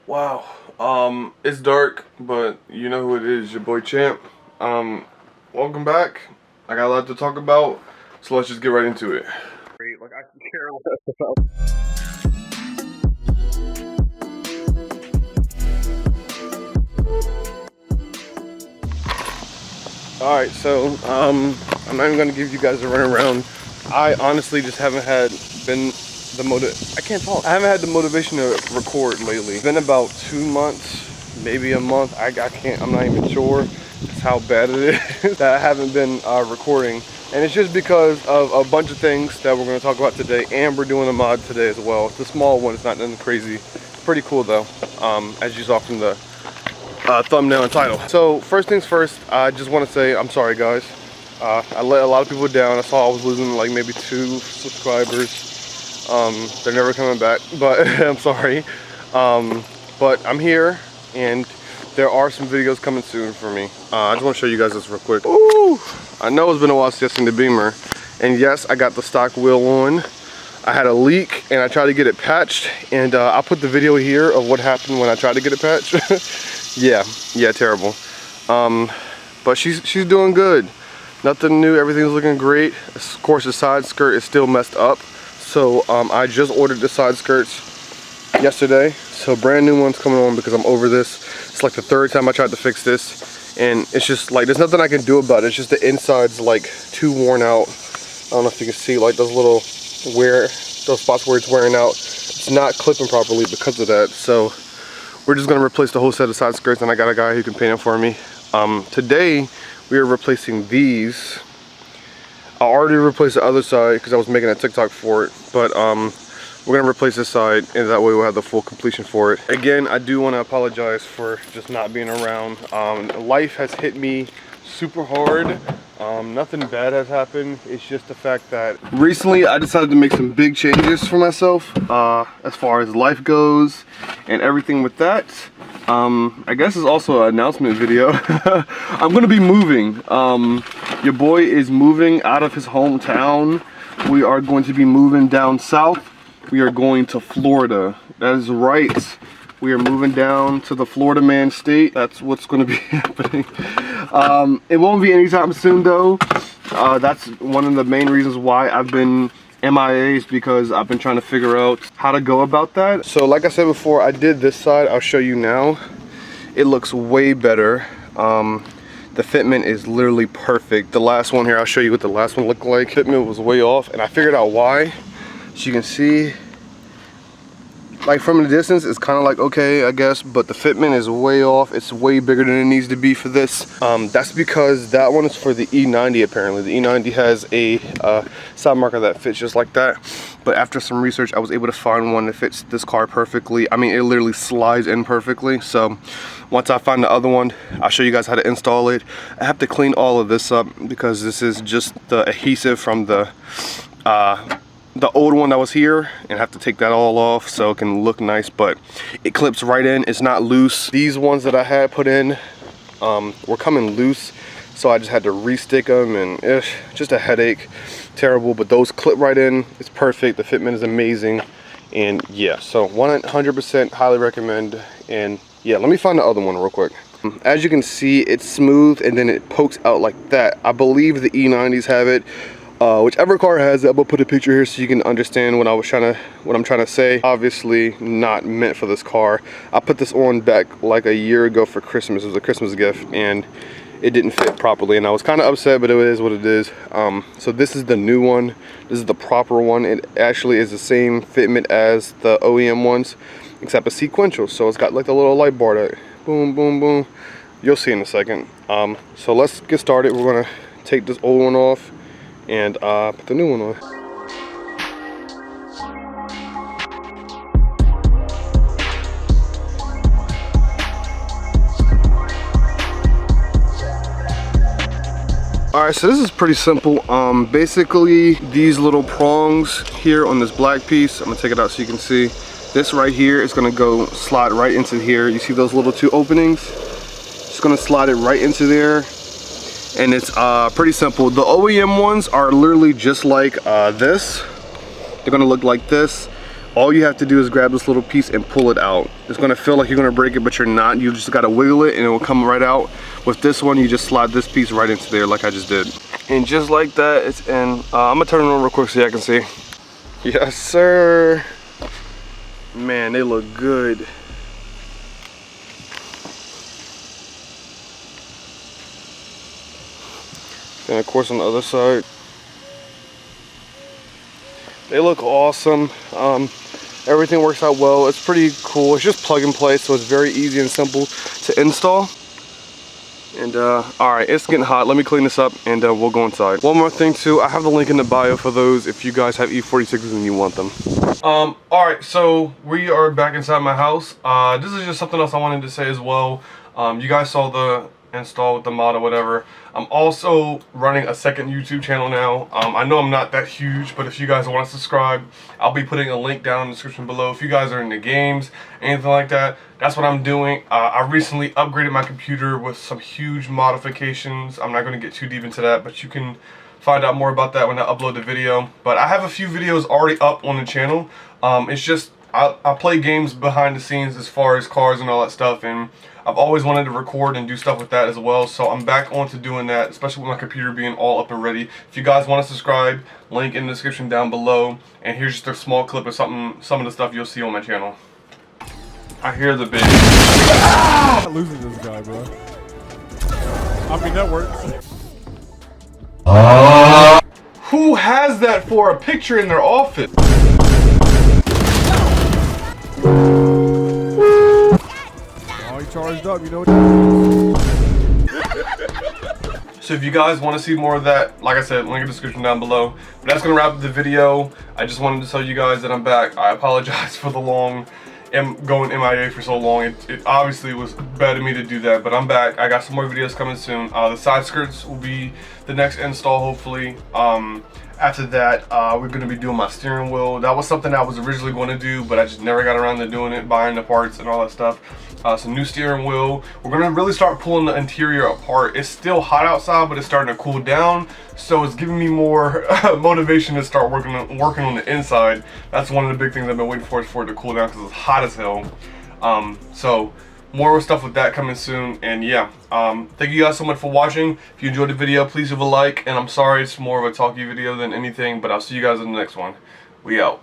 Wow. It's dark, but you know who it is, your boy Champ. Welcome back. I got a lot to talk about, so let's just get right into it. Great, like I can care less about. Alright, so I'm not even gonna give you guys a runaround. I honestly just haven't had I haven't had the motivation to record lately. It's been about 2 months, maybe a month. I'm not even sure. That's how bad it is that I haven't been recording. And it's just because of a bunch of things that we're gonna talk about today, and we're doing a mod today as well. It's a small one, it's not nothing crazy. Pretty cool though, as you saw from the thumbnail and title. So first things first, I just want to say I'm sorry guys. I let a lot of people down. I saw I was losing like maybe 2 subscribers. They're never coming back, but I'm sorry. But I'm here and there are some videos coming soon for me. I just want to show you guys this real quick. Ooh, I know it's been a while since I've seen the Beamer, and yes, I got the stock wheel on. I had a leak and I tried to get it patched, and I'll put the video here of what happened when I tried to get it patched. yeah, terrible. But she's doing good. Nothing new, everything's looking great. Of course, the side skirt is still messed up. So I just ordered the side skirts yesterday. So brand new ones coming on because I'm over this. It's like the 3rd time I tried to fix this. And it's just like, there's nothing I can do about it. It's just the inside's like too worn out. I don't know if you can see like those spots where it's wearing out. It's not clipping properly because of that. So we're just gonna replace the whole set of side skirts, and I got a guy who can paint them for me. Today we are replacing these. I already replaced the other side because I was making a TikTok for it, but we're gonna replace this side, and that way we'll have the full completion for it. Again, I do want to apologize for just not being around. Life has hit me super hard. Nothing bad has happened. It's just the fact that recently I decided to make some big changes for myself as far as life goes and everything with that. I guess it's also an announcement video. I'm gonna be moving. Your boy is moving out of his hometown. We are going to be moving down south. We are going to Florida. That is right. We are moving down to the Florida man state. That's what's going to be happening. It won't be anytime soon though. That's one of the main reasons why I've been MIA, is because I've been trying to figure out how to go about that. So like I said before, I did this side. I'll show you now. It looks way better. The fitment is literally perfect. The last one here, I'll show you what the last one looked like. Fitment was way off, and I figured out why. So you can see, like from the distance, it's kind of like okay, I guess, but the fitment is way off. It's way bigger than it needs to be for this. That's because that one is for the E90 apparently. The E90 has a side marker that fits just like that. But after some research, I was able to find one that fits this car perfectly. I mean, it literally slides in perfectly. So once I find the other one, I'll show you guys how to install it. I have to clean all of this up because this is just the adhesive from the old one that was here, and I have to take that all off so it can look nice, but it clips right in. It's not loose. These ones that I had put in were coming loose, so I just had to re-stick them, and just a headache. Terrible, but those clip right in. It's perfect. The fitment is amazing, and yeah, so 100% highly recommend. And yeah, let me find the other one real quick. As you can see, it's smooth and then it pokes out like that. I believe the E90s have it. Whichever car has it, I'm gonna put a picture here so you can understand what I'm trying to say. Obviously not meant for this car. I put this on back like a year ago for Christmas. It was a Christmas gift, and it didn't fit properly, and I was kind of upset, but it is what it is. So this is the new one. This is the proper one. It actually is the same fitment as the OEM ones, except it's sequential. So it's got like the little light bar that boom, boom, boom. You'll see in a second. So let's get started. We're gonna take this old one off and put the new one on. Alright, so this is pretty simple. Basically these little prongs here on this black piece, I'm gonna take it out so you can see. This right here is gonna go slide right into here. You see those little 2 openings? It's gonna slide it right into there. And it's pretty simple. The OEM ones are literally just like this. They're gonna look like this. All you have to do is grab this little piece and pull it out. It's gonna feel like you're gonna break it, but you're not. You just gotta wiggle it and it will come right out. With this one, you just slide this piece right into there like I just did. And just like that, it's in. I'm gonna turn it on real quick so you can see. Yes, sir. Man, they look good. And of course on the other side. They look awesome. Everything works out well. It's pretty cool. It's just plug and play, so it's very easy and simple to install. And alright, it's getting hot. Let me clean this up and we'll go inside. One more thing too, I have the link in the bio for those if you guys have E46s and you want them. Alright, so we are back inside my house. This is just something else I wanted to say as well. You guys saw the install with the mod or whatever. I'm also running a second YouTube channel now. I know I'm not that huge, but if you guys want to subscribe, I'll be putting a link down in the description below. If you guys are into games, anything like that, that's what I'm doing. I recently upgraded my computer with some huge modifications. I'm not going to get too deep into that, but you can find out more about that when I upload the video. But I have a few videos already up on the channel. It's just I play games behind the scenes as far as cars and all that stuff, and I've always wanted to record and do stuff with that as well, so I'm back on to doing that, especially with my computer being all up and ready. If you guys want to subscribe, link in the description down below, and here's just a small clip of some of the stuff you'll see on my channel. I hear the big. I'm not losing this guy, bro. I mean, that works. Who has that for a picture in their office? Charged up, you know what that is. So if you guys want to see more of that, like I said, link in the description down below. But that's going to wrap up the video. I just wanted to tell you guys that I'm back. I apologize for the long going MIA for so long. It obviously was bad of me to do that, but I'm back. I got some more videos coming soon. The side skirts will be the next install, hopefully. After that, we're going to be doing my steering wheel. That was something I was originally going to do, but I just never got around to doing it, buying the parts and all that stuff. Some new steering wheel. We're going to really start pulling the interior apart. It's still hot outside, but it's starting to cool down, so it's giving me more motivation to start working on the inside. That's one of the big things I've been waiting for, is for it to cool down, because it's hot as hell. So more stuff with that coming soon. And yeah, thank you guys so much for watching. If you enjoyed the video, please leave a like, and I'm sorry it's more of a talky video than anything, but I'll see you guys in the next one. We out.